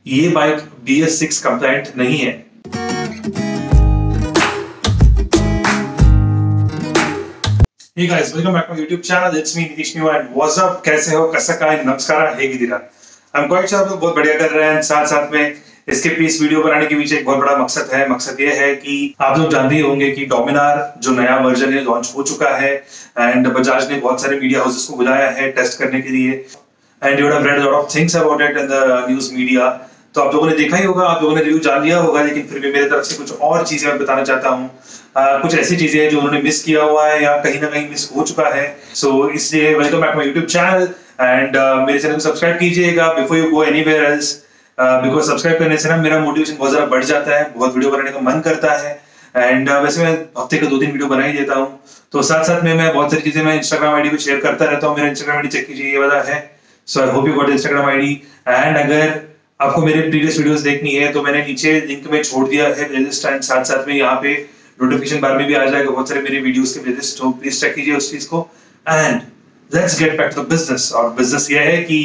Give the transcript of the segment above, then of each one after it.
ये bike BS6 compliant नहीं है। Hey guys, welcome back to my YouTube channel. It's me Nitish New and what's up? कैसे हो? कैसा काय? नमस्कार, हेगिदिरा। I'm quite sure आप लोग बहुत बढ़िया कर रहे हैं। साथ में इसके पीस वीडियो बनाने के पीछे एक बहुत बड़ा मकसद है। मकसद ये है कि आप लोग जानते ही होंगे कि डोमिनार जो नया वर्जन है लॉन्च हो चुका है एंड बजाज ने बहुत सारे मीडिया हाउसेस को बुलाया है टेस्ट करने के लिए and you have read lot of things about it in the news media. तो आप लोगों ने देखा ही होगा, आप लोगों ने रिव्यू जान लिया होगा, लेकिन फिर भी मेरे तरफ से कुछ और चीजें मैं बताना चाहता हूँ। कुछ ऐसी चीजें हैं जो उन्होंने मिस किया हुआ है या कहीं ना कहीं मिस हो चुका है। सो इसलिए welcome back my YouTube channel and मेरे चैनल को सब्सक्राइब कीजिएगा before you go anywhere else, because subscribe करने से ना मेरा मोटिवेशन बहुत ज्यादा बढ़ जाता है, बहुत वीडियो बनाने का मन करता है एंड वैसे मैं हफ्ते का 2-3 वीडियो बना ही देता हूँ। तो साथ में मैं बहुत सारी चीजें मैं इंस्टाग्राम आईडी पे शेयर करता रहता हूँ। मेरा इंस्टाग्राम आईडी चेक कीजिए, ये वाला है। So I hope you got Instagram ID and अगर आपको मेरे प्रीवियस वीडियोस देखनी है तो मैंने नीचे लिंक में छोड़ दिया है प्लेलिस्ट एंड साथ में यहाँ पे नोटिफिकेशन बार में भी आ जाएगा बहुत सारे मेरे वीडियोस के प्लेलिस्ट, तो प्लीज चेक कीजिए उस चीज को and let's get back to the business. और बिजनेस ये है कि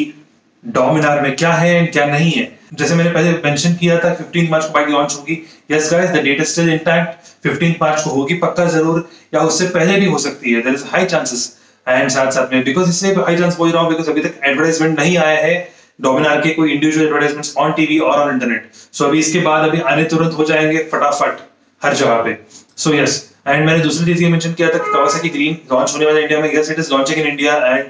डोमिनार में क्या है क्या नहीं है। जैसे मैंने पहले मेंशन किया था 15 मार्च को बाइक लॉन्च होगी। Yes guys, the date is still intact. 15 March को होगी पक्का जरूर, या उससे पहले भी हो सकती है, there is high chances. And साथ में बिकॉज इससे हाई चांस बोल रहा हूँ बिकॉज अभी तक एडवर्टाइजमेंट नहीं आया है डोमिनार के, कोई इंडिविजुअल एडवर्टाइजमेंट्स ऑन टीवी और ऑन इंटरनेट। सो अभी इसके बाद अभी आने तुरंत हो जाएंगे फटाफट हर जगह पे। सो यस, एंड मैंने दूसरी चीज ये मेंशन किया था कि कावासाकी ग्रीन लॉन्च होने वाला है इंडिया में। Yes, it is launching in India and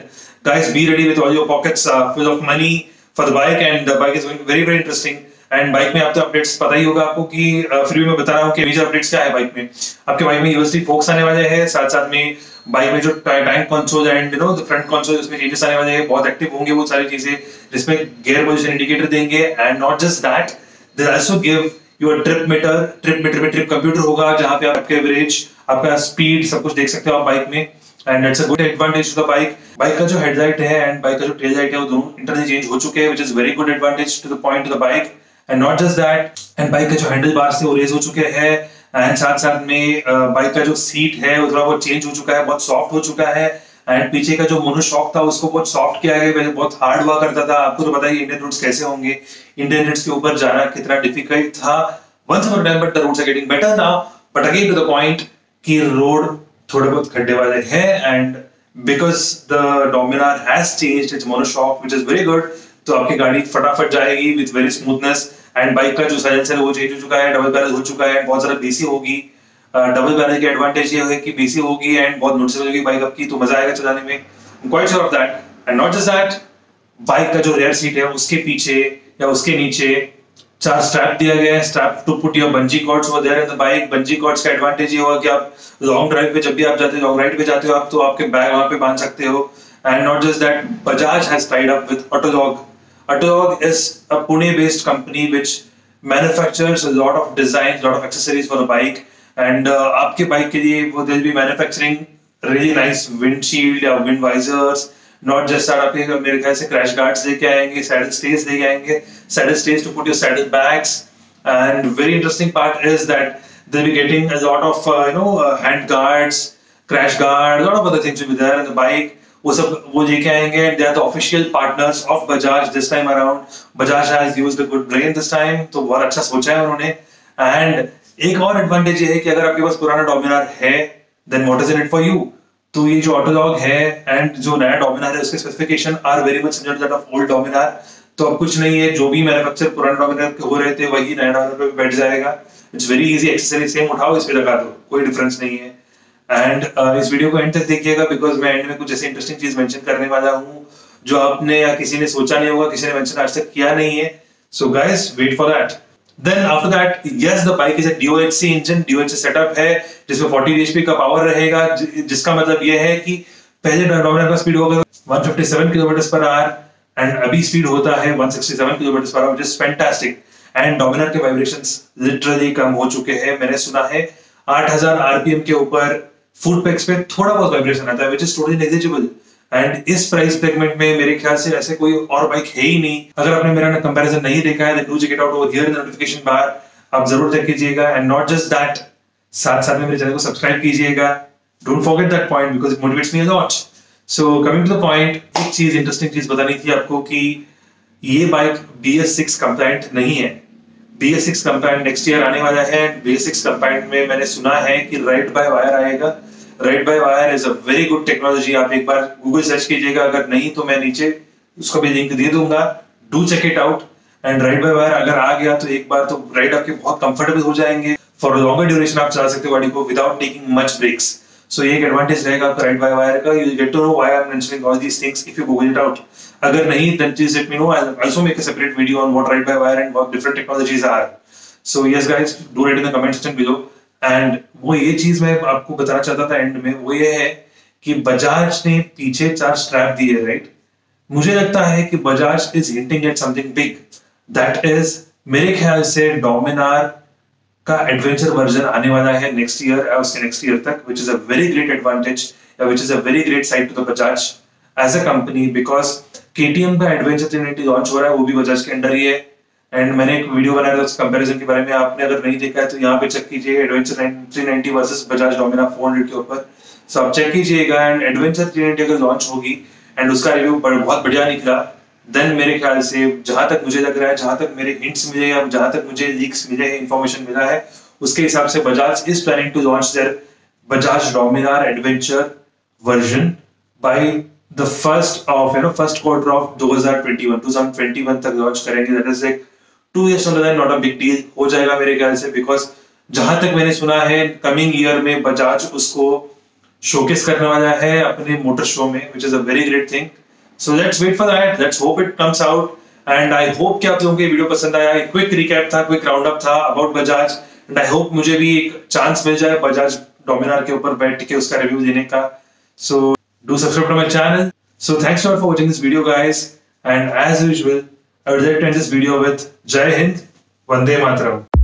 guys be ready with all your pockets full of money for the bike and the bike is going very very interesting. And bike में आप तो updates पता ही होगा आपको कि फिर भी मैं बता रहा हूँ कि मेजर अपडेट्स क्या है बाइक में। आपके बाइक में यूएसडी फोक्स आने वाले हैं, साथ में बाइक में जो tank console and you know the front console उसमें चेंजेस आने वाले हैं, बहुत एक्टिव होंगे वो सारी चीजें, जिसमें गियर पोजीशन इंडिकेटर देंगे and not just that, they also give your trip meter में ट्रिप कंप्यूटर होगा जहां पे आप आपके एवरेज, आपका स्पीड सब कुछ देख सकते हो आप बाइक में and it's a good advantage to the bike. Bike का जो हेडलाइट है एंड बाइक का जो टेल लाइट है वो दोनों इंटरनली चेंज हो चुके हैं which is very good advantage to the point to the bike and not just that, and bike का जो हैंडल बार्स थे वो रेज हो चुके हैं एंड साथ में बाइक का जो सीट है वो थोड़ा बहुत चेंज हो चुका है, बहुत सॉफ्ट हो चुका है एंड पीछे का जो मोनोशॉक था उसको बहुत सॉफ्ट किया गया, पहले बहुत हार्ड हुआ करता था। आपको तो पता ही इंडियन रोड्स कैसे होंगे, इंडियन रोड्स के ऊपर जाना कितना डिफिकल्ट था once upon a time, but the roads are getting better now. But again to the point कि रोड थोड़े बहुत खड्डे वाले हैं and because the Dominar has changed its monoshock which is very good, तो आपकी गाड़ी फटाफट जाएगी with very smoothness and bike का जो साइलेंसर है वो चेंज हो चुका है, डबल बैरल हो चुका है, बहुत सारा बीसी होगी। डबल बैरल की एडवांटेज ये है कि बीसी होगी एंड बहुत नोटिसेबल होगी बाइक आपकी, तो मजा आएगा चलाने में। I'm quite sure of that and not just that, bike का जो रेयर सीट है उसके पीछे या उसके नीचे 4 स्ट्रैप दिया गया है, strap to put your bungee cords वो there in the bike. Bungee cords का एडवांटेज ये होगा कि आप लॉन्ग ड्राइव पे जब भी आप जाते हो, लॉन्ग राइड पे जाते हो आप, तो आपके बैग वहां पे बांध सकते हो and not just that, Bajaj has tied up with Autologue. Autologue is a Pune based company which manufactures a lot of designs, lot of accessories for the bike and आपके बाइक के लिए वो they will be manufacturing really nice windshield या wind visors, not just that, आपके मेरे ख्याल से crash guards लेके आएंगे, सैडल स्टेज लेके आएंगे, saddle stage to put your saddle bags and very interesting part is that they'll be getting a lot of hand guards, crash guards, a lot of other things will be there in the bike. वो सब वो लेके आएंगे and they are the official partners of Bajaj this time around. Bajaj has used a good brain this time, तो बहुत अच्छा सोचा है उन्होंने। and एक और एडवांटेज ये है कि अगर आपके पास पुराना डोमिनार है then what is in it for you? तो ये जो ऑटोलॉग है एंड जो नया डोमिनार है उसके specification are very much similar to that of old Dominar. तो अब कुछ नहीं है, जो भी मैन्युफैक्चर पुराने डोमिनार के हो रहे थे वही नया डोमिनार पे बैठ जाएगा। It's very easy, accessory same उठाओ इस पे लगा दो, कोई डिफरेंस नहीं है। एंड इस वीडियो को एंड तक देखिएगा बिकॉज मैं एंड में कुछ ऐसी इंटरेस्टिंग चीज मेंशन करने वाला हूँ जो आपने या किसी ने सोचा नहीं होगा, किसी ने मेंशन आज तक किया नहीं है। So guys wait for that. Then after that, yes, the bike is a DOHC engine, DOHC setup है जिसमें 40 bhp का पावर रहेगा, जिसका मतलब ये है कि पहले डोमिनार का स्पीड होगा 157 km/h एंड अभी स्पीड होता है 167 km/h, which is fantastic. And Dominar के वाइब्रेशंस लिटरली कम हो चुके हैं। मैंने सुना है 8000 RPM के ऊपर फुट पेक्स पे थोड़ा बहुत वाइब्रेशन आता है, which is totally negligible. And इस प्राइस सेगमेंट में मेरे ख्याल से ऐसे कोई और बाइक है ही नहीं। अगर आपने मेरा कंपैरिजन नहीं देखा है then do check it out over here in the notification bar, आप जरूर चेक कीजिएगा एंड नॉट जस्ट दैट, साथ में मेरे चैनल को सब्सक्राइब कीजिएगा, don't forget that point because it motivates me a lot. So coming to the point, एक चीज इंटरेस्टिंग चीज बतानी थी आपको कि ये बाइक BS6 कंप्लायंट नहीं है। BS6 कंप्लायंट नेक्स्ट ईयर आने वाला है। BS6 कंप्लायंट में मैंने सुना है कि राइड बाय वायर आएगा। Ride by wire is a very good technology. आप एक बार गूगल सर्च कीजिएगा, अगर नहीं तो मैं नीचे उसका भी लिंक दे दूंगा। Do check it out. And ride by wire अगर आ गया तो एक बार तो राइड आपके बहुत कंफर्टेबल हो जाएंगे। फॉर लॉन्गर ड्यूरेशन आप चला सकते हो गाड़ी को without taking much brakes. So ये एक एडवांटेज रहेगा आपका राइड बाय वायर का। You get to know why I am mentioning all these things if you Google it out. अगर नहीं, then please let me know. I'll also make a separate video on what ride by wire and what different technologies are. So yes guys, do write in the comment section below. And वो ये चीज मैं आपको बताना चाहता था and में, वो ये है कि बजाज ने पीछे 4 स्ट्रैप दिए, राइट? मुझे लगता है कि Bajaj is hinting at something big. That is मेरे ख्याल से डोमिनार का एडवेंचर वर्जन आने वाला है नेक्स्ट ईयर या उसके नेक्स्ट ईयर तक, which is a very great advantage या which is a very great side to the Bajaj as a company, because KTM का एडवेंचर 390 लॉन्च हो रहा है, वो भी बजाज के अंडर ही है। एंड मैंने एक वीडियो बनाया था उस कंपैरिजन के बारे में, आपने अगर नहीं देखा है तो यहाँ पे चेक कीजिए, एडवेंचर 390 वर्सेस बजाज डोमिनार 400 के ऊपर। सो आप चेक कीजिएगा। एंड एडवेंचर 390 अगर लॉन्च होगी एंड उसका रिव्यू बहुत बढ़िया निकला, देन मेरे ख्याल से जहां तक मुझे लग रहा है, जहां तक मेरे हिंट्स मिले या जहां तक मुझे लीक्स मिले हैं, इंफॉर्मेशन मिला है, उसके हिसाब से Bajaj is planning to launch their Bajaj Dominar adventure version by the first quarter of 2021 तक लॉन्च करेंगे। That is like 2 years on the line, not a big deal हो जाएगा मेरे ख्याल से, बिकॉज जहां तक मैंने सुना है कमिंग ईयर में बजाज उसको शोकेस करने वाला है अपने मोटर शो में, which is a very great thing. So let's wait for that. Let's hope it comes out. And I hope कि आप लोगों को ये वीडियो पसंद आया। एक क्विक रिकैप था, क्विक राउंड अप था about Bajaj. And I hope मुझे भी एक चांस मिल जाए बजाज डोमिनार के ऊपर बैठ के उसका रिव्यू देने का। So do subscribe to my channel. So thanks a lot for watching this video, guys. And as usual, I would like to end this video with Jai Hind, Vande Mataram.